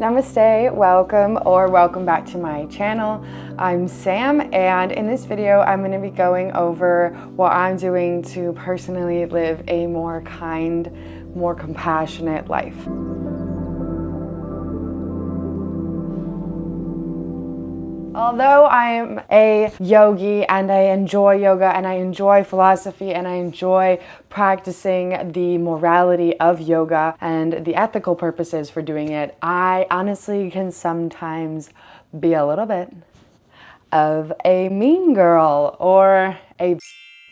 Namaste, welcome back to my channel. I'm Sam, and in this video I'm going to be going over what I'm doing to personally live a more kind, more compassionate life. Although I'm a yogi and I enjoy yoga and I enjoy philosophy and I enjoy practicing the morality of yoga and the ethical purposes for doing it, I honestly can sometimes be a little bit of a mean girl or a...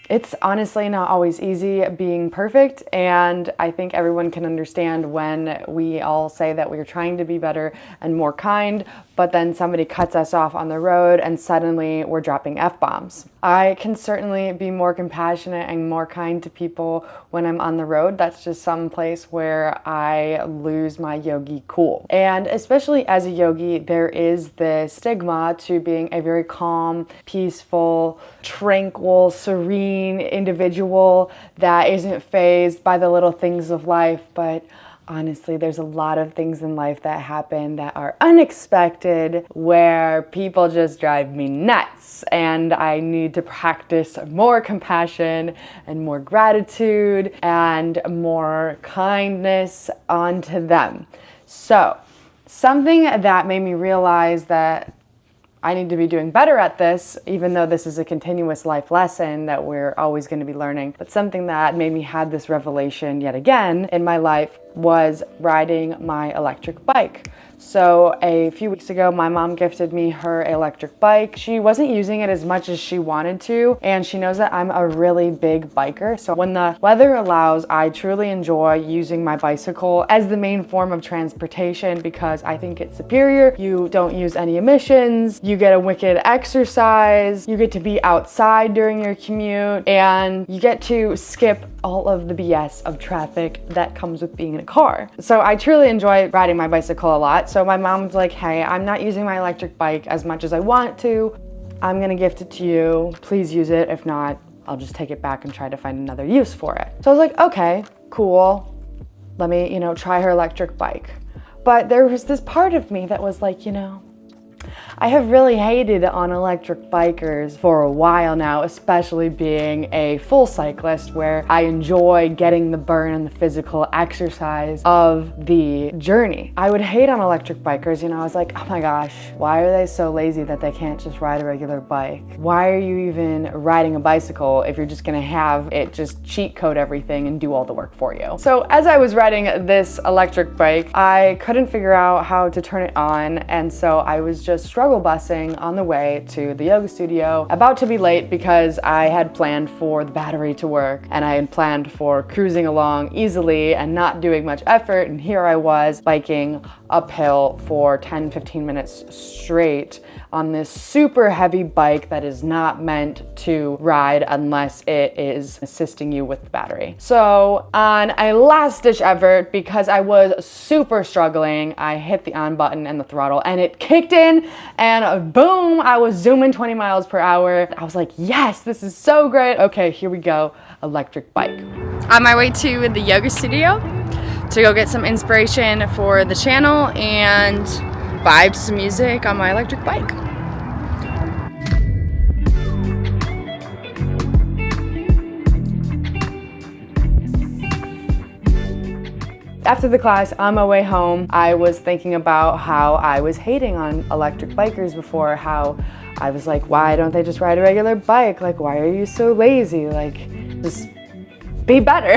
It's honestly not always easy being perfect, and I think everyone can understand when we all say that we're trying to be better and more kind, but then somebody cuts us off on the road and suddenly we're dropping F-bombs. I can certainly be more compassionate and more kind to people when I'm on the road. That's just some place where I lose my yogi cool. And especially as a yogi, there is this stigma to being a very calm, peaceful, tranquil, serene individual that isn't fazed by the little things of life. But honestly, there's a lot of things in life that happen that are unexpected, where people just drive me nuts, and I need to practice more compassion and more gratitude and more kindness onto them. So, something that made me realize that I need to be doing better at this, even though this is a continuous life lesson that we're always going to be learning. But something that made me have this revelation yet again in my life was riding my electric bike. So a few weeks ago, my mom gifted me her electric bike. She wasn't using it as much as she wanted to, and she knows that I'm a really big biker. So when the weather allows, I truly enjoy using my bicycle as the main form of transportation because I think it's superior. You don't use any emissions, you get a wicked exercise, you get to be outside during your commute, and you get to skip all of the BS of traffic that comes with being in a car. So I truly enjoy riding my bicycle a lot. So my mom's like, hey, I'm not using my electric bike as much as I want to. I'm gonna gift it to you. Please use it. If not, I'll just take it back and try to find another use for it. So I was like, okay, cool. Let me, try her electric bike. But there was this part of me that was like, I have really hated on electric bikers for a while now, especially being a full cyclist where I enjoy getting the burn and the physical exercise of the journey. I would hate on electric bikers, I was like, oh my gosh, why are they so lazy that they can't just ride a regular bike? Why are you even riding a bicycle if you're just gonna have it just cheat code everything and do all the work for you? So as I was riding this electric bike, I couldn't figure out how to turn it on, and so I was just struggle busing on the way to the yoga studio, about to be late because I had planned for the battery to work and I had planned for cruising along easily and not doing much effort, and here I was biking uphill for 10-15 minutes straight on this super heavy bike that is not meant to ride unless it is assisting you with the battery. So on a last ditch effort, because I was super struggling, I hit the on button and the throttle and it kicked in, and boom, I was zooming 20 miles per hour. I was like, yes, this is so great. Okay, here we go, electric bike. On my way to the yoga studio to go get some inspiration for the channel and vibe to some music on my electric bike. After the class, on my way home, I was thinking about how I was hating on electric bikers before, how I was like, why don't they just ride a regular bike? Like, why are you so lazy? Like, just be better.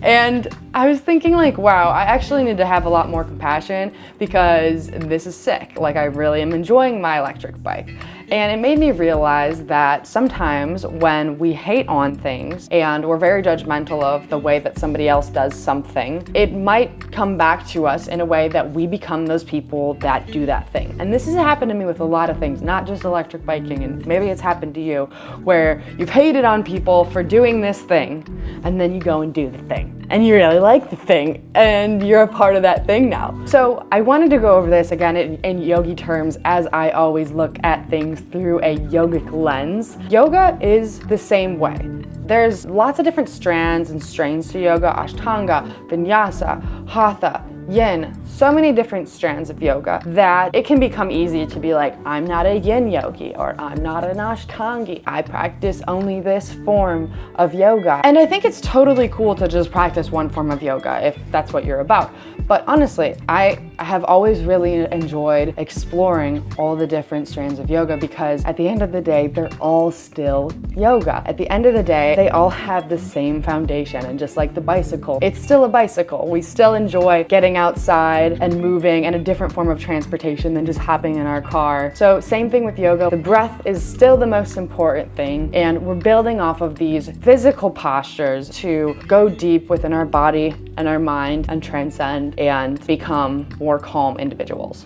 And I was thinking like, wow, I actually need to have a lot more compassion because this is sick. Like, I really am enjoying my electric bike. And it made me realize that sometimes when we hate on things and we're very judgmental of the way that somebody else does something, it might come back to us in a way that we become those people that do that thing. And this has happened to me with a lot of things, not just electric biking, and maybe it's happened to you, where you've hated on people for doing this thing, and then you go and do the thing. And you really like the thing, and you're a part of that thing now. So I wanted to go over this again in yogi terms, as I always look at things through a yogic lens. Yoga is the same way. There's lots of different strands and strains to yoga: Ashtanga, Vinyasa, Hatha, yin, so many different strands of yoga that it can become easy to be like, I'm not a yin yogi, or I'm not an ashtangi. I practice only this form of yoga. And I think it's totally cool to just practice one form of yoga if that's what you're about. But honestly, I have always really enjoyed exploring all the different strands of yoga because at the end of the day, they're all still yoga. At the end of the day, they all have the same foundation, and just like the bicycle, it's still a bicycle. We still enjoy getting outside and moving, and a different form of transportation than just hopping in our car. So same thing with yoga. The breath is still the most important thing, and we're building off of these physical postures to go deep within our body and our mind and transcend and become more calm individuals.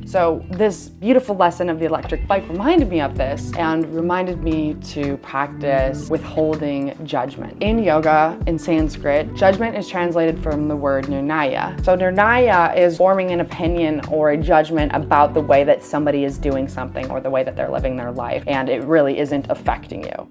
So this beautiful lesson of the electric bike reminded me of this and reminded me to practice withholding judgment. In yoga, in Sanskrit, judgment is translated from the word nirnaya. So nirnaya is forming an opinion or a judgment about the way that somebody is doing something or the way that they're living their life, and it really isn't affecting you.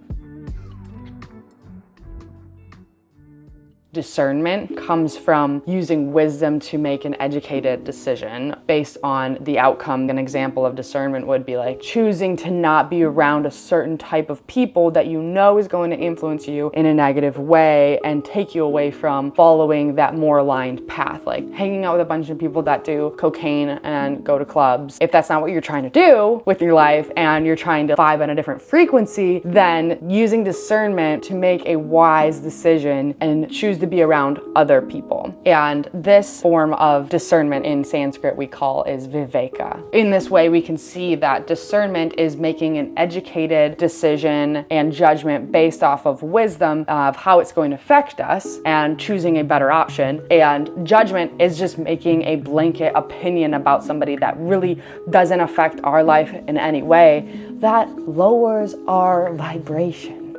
Discernment comes from using wisdom to make an educated decision based on the outcome. An example of discernment would be like choosing to not be around a certain type of people that you know is going to influence you in a negative way and take you away from following that more aligned path. Like hanging out with a bunch of people that do cocaine and go to clubs. If that's not what you're trying to do with your life and you're trying to vibe on a different frequency, then using discernment to make a wise decision and choose to be around other people. And this form of discernment in Sanskrit we call is viveka. In this way, we can see that discernment is making an educated decision and judgment based off of wisdom of how it's going to affect us and choosing a better option. And judgment is just making a blanket opinion about somebody that really doesn't affect our life in any way. That lowers our vibration.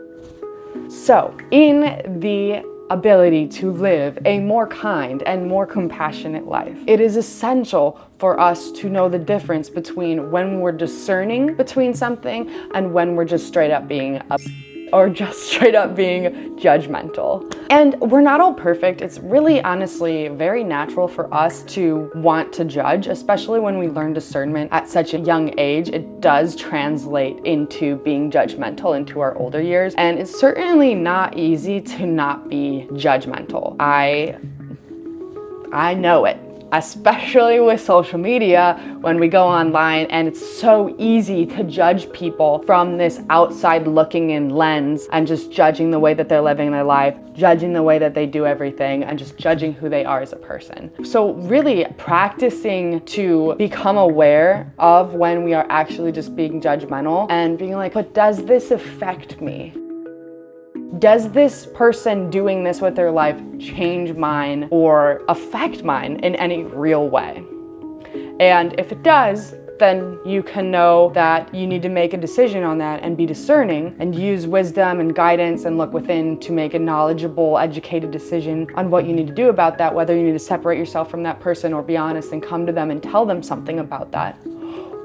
So, in the ability to live a more kind and more compassionate life, it is essential for us to know the difference between when we're discerning between something and when we're just straight up being judgmental. And we're not all perfect. It's really honestly very natural for us to want to judge, especially when we learn discernment at such a young age. It does translate into being judgmental into our older years. And it's certainly not easy to not be judgmental. I know it. Especially with social media, when we go online and it's so easy to judge people from this outside looking in lens and just judging the way that they're living their life, judging the way that they do everything, and just judging who they are as a person. So really practicing to become aware of when we are actually just being judgmental and being like, but does this affect me? Does this person doing this with their life change mine or affect mine in any real way? And if it does, then you can know that you need to make a decision on that and be discerning and use wisdom and guidance and look within to make a knowledgeable, educated decision on what you need to do about that, whether you need to separate yourself from that person or be honest and come to them and tell them something about that.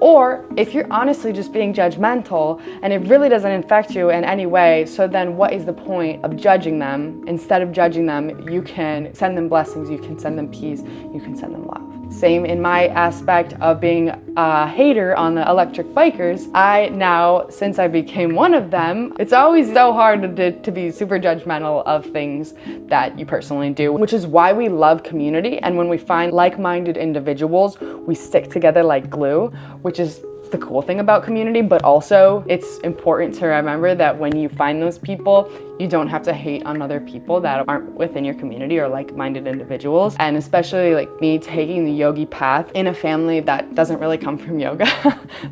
Or if you're honestly just being judgmental and it really doesn't affect you in any way, so then what is the point of judging them? Instead of judging them, you can send them blessings, you can send them peace, you can send them love. Same in my aspect of being a hater on the electric bikers. I now, since I became one of them, it's always so hard to be super judgmental of things that you personally do, which is why we love community. And when we find like-minded individuals, we stick together like glue, which is the cool thing about community, but also it's important to remember that when you find those people, you don't have to hate on other people that aren't within your community or like-minded individuals. And especially like me taking the yogi path in a family that doesn't really come from yoga.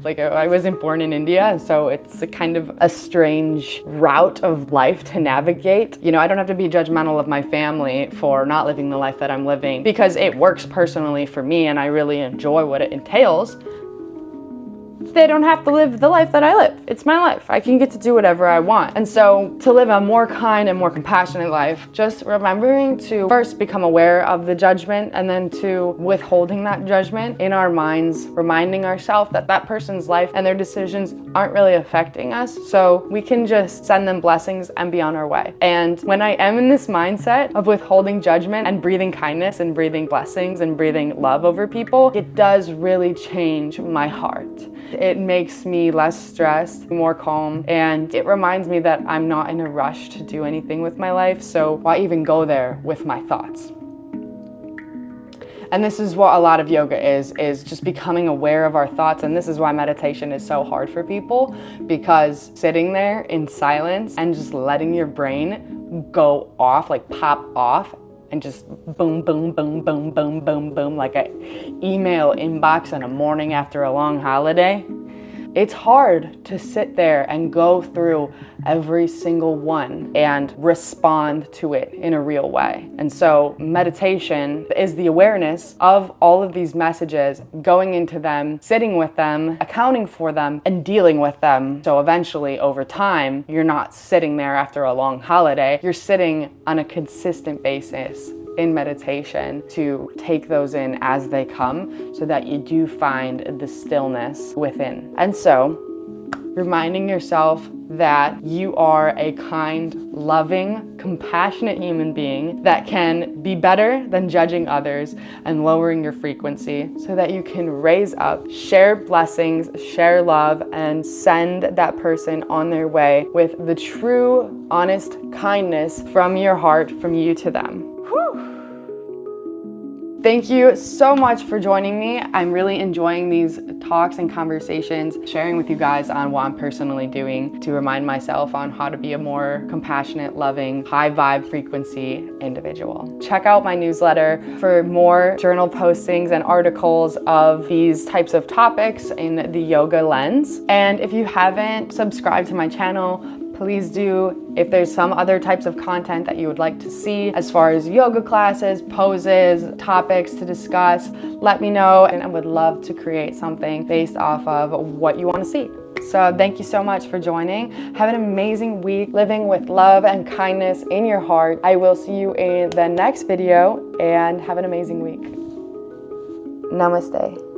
Like I wasn't born in India, so it's a kind of a strange route of life to navigate. You know, I don't have to be judgmental of my family for not living the life that I'm living because it works personally for me and I really enjoy what it entails. they don't have to live the life that I live. It's my life. I can get to do whatever I want. And so to live a more kind and more compassionate life, just remembering to first become aware of the judgment and then to withholding that judgment in our minds, reminding ourselves that that person's life and their decisions aren't really affecting us. So we can just send them blessings and be on our way. And when I am in this mindset of withholding judgment and breathing kindness and breathing blessings and breathing love over people, it does really change my heart. It makes me less stressed, more calm, and it reminds me that I'm not in a rush to do anything with my life, so why even go there with my thoughts? And this is what a lot of yoga is just becoming aware of our thoughts. And this is why meditation is so hard for people, because sitting there in silence and just letting your brain go off, like pop off, and just boom, boom, boom, boom, boom, boom, boom, like an email inbox in a morning after a long holiday. It's hard to sit there and go through every single one and respond to it in a real way. And so meditation is the awareness of all of these messages, going into them, sitting with them, accounting for them, and dealing with them. So eventually, over time, you're not sitting there after a long holiday, you're sitting on a consistent basis in meditation to take those in as they come so that you do find the stillness within. And so, reminding yourself that you are a kind, loving, compassionate human being that can be better than judging others and lowering your frequency so that you can raise up, share blessings, share love, and send that person on their way with the true, honest kindness from your heart, from you to them. Thank you so much for joining me. I'm really enjoying these talks and conversations, sharing with you guys on what I'm personally doing to remind myself on how to be a more compassionate, loving, high vibe frequency individual. Check out my newsletter for more journal postings and articles of these types of topics in the yoga lens. And if you haven't subscribed to my channel, please do. If there's some other types of content that you would like to see as far as yoga classes, poses, topics to discuss, let me know, and I would love to create something based off of what you want to see. So thank you so much for joining. Have an amazing week living with love and kindness in your heart. I will see you in the next video, and have an amazing week. Namaste.